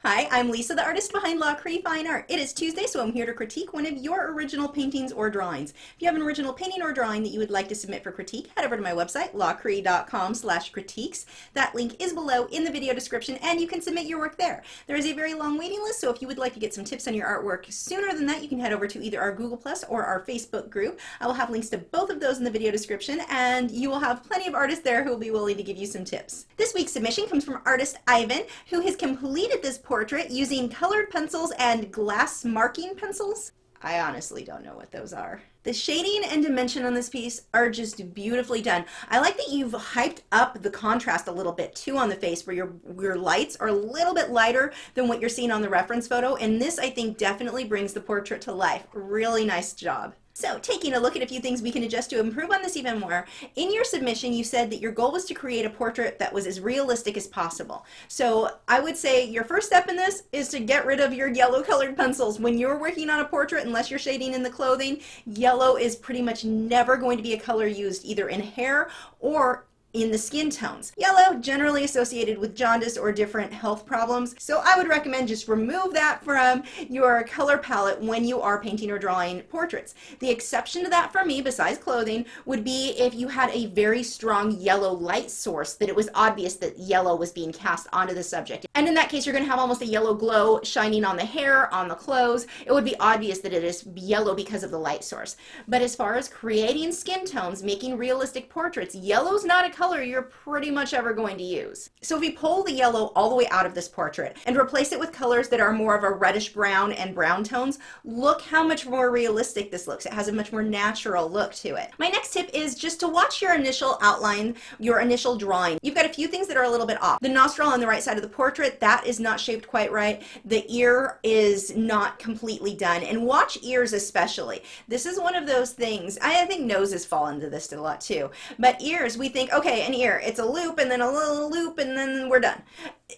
Hi, I'm Lisa, the artist behind Lachri Fine Art. It is Tuesday, so I'm here to critique one of your original paintings or drawings. If you have an original painting or drawing that you would like to submit for critique, head over to my website, lachri.com/critiques. That link is below in the video description, and you can submit your work there. There is a very long waiting list, so if you would like to get some tips on your artwork sooner than that, you can head over to either our Google Plus or our Facebook group. I will have links to both of those in the video description, and you will have plenty of artists there who will be willing to give you some tips. This week's submission comes from artist Ivan, who has completed this portrait using colored pencils and glass marking pencils. I honestly don't know what those are. The shading and dimension on this piece are just beautifully done. I like that you've hyped up the contrast a little bit too on the face, where your lights are a little bit lighter than what you're seeing on the reference photo, and this I think definitely brings the portrait to life. Really nice job. So, taking a look at a few things we can adjust to improve on this even more. In your submission, you said that your goal was to create a portrait that was as realistic as possible. So, I would say your first step in this is to get rid of your yellow colored pencils. When you're working on a portrait, unless you're shading in the clothing, yellow is pretty much never going to be a color used either in hair or in the skin tones. Yellow generally associated with jaundice or different health problems, so I would recommend just remove that from your color palette when you are painting or drawing portraits. The exception to that for me, besides clothing, would be if you had a very strong yellow light source, that it was obvious that yellow was being cast onto the subject. And in that case, you're going to have almost a yellow glow shining on the hair, on the clothes. It would be obvious that it is yellow because of the light source. But as far as creating skin tones, making realistic portraits, yellow's not a color you're pretty much ever going to use. So if we pull the yellow all the way out of this portrait and replace it with colors that are more of a reddish brown and brown tones, look how much more realistic this looks. It has a much more natural look to it. My next tip is just to watch your initial outline, your initial drawing. You've got a few things that are a little bit off. The nostril on the right side of the portrait, that is not shaped quite right. The ear is not completely done. And watch ears especially. This is one of those things, I think noses fall into this a lot too, but ears, we think, okay, an ear, it's a loop and then a little loop and then we're done.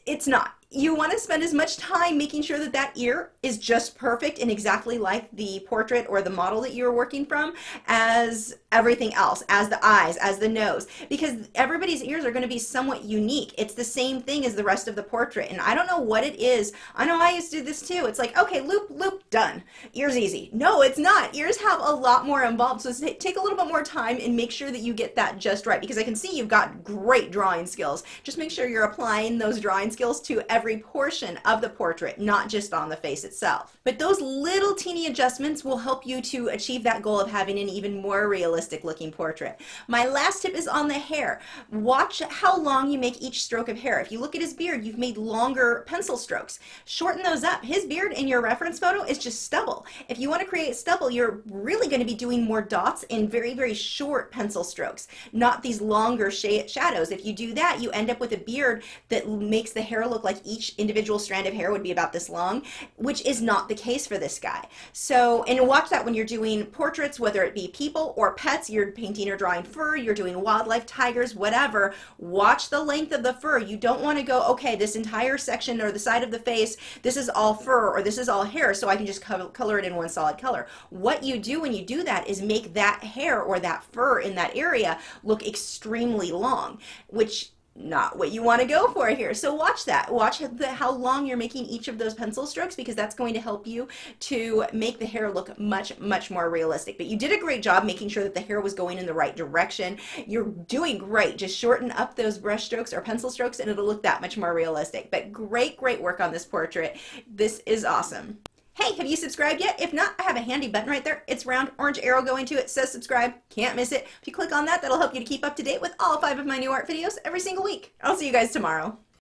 It's not. You want to spend as much time making sure that that ear is just perfect and exactly like the portrait or the model that you're working from as everything else, as the eyes, as the nose, because everybody's ears are going to be somewhat unique. It's the same thing as the rest of the portrait, and I don't know what it is. I know I used to do this too. It's like, okay, loop, loop, done. Ears easy. No, it's not. Ears have a lot more involved, so take a little bit more time and make sure that you get that just right, because I can see you've got great drawing skills. Just make sure you're applying those drawing skills to every portion of the portrait, not just on the face itself. But those little teeny adjustments will help you to achieve that goal of having an even more realistic looking portrait. My last tip is on the hair. Watch how long you make each stroke of hair. If you look at his beard, you've made longer pencil strokes. Shorten those up. His beard in your reference photo is just stubble. If you want to create stubble, you're really going to be doing more dots in very, very short pencil strokes, not these longer shadows. If you do that, you end up with a beard that makes the hair look like each individual strand of hair would be about this long, which is not the case for this guy. So, and watch that when you're doing portraits, whether it be people or pets, you're painting or drawing fur, you're doing wildlife, tigers, whatever, watch the length of the fur. You don't want to go, okay, this entire section or the side of the face, this is all fur or this is all hair, so I can just color it in one solid color. What you do when you do that is make that hair or that fur in that area look extremely long, which not what you want to go for here. So watch that. Watch how long you're making each of those pencil strokes, because that's going to help you to make the hair look much, much more realistic. But you did a great job making sure that the hair was going in the right direction. You're doing great. Just shorten up those brush strokes or pencil strokes and it'll look that much more realistic. But great, great work on this portrait. This is awesome. Hey, have you subscribed yet? If not, I have a handy button right there. It's round, orange arrow going to it, says subscribe. Can't miss it. If you click on that, that'll help you to keep up to date with all 5 of my new art videos every single week. I'll see you guys tomorrow.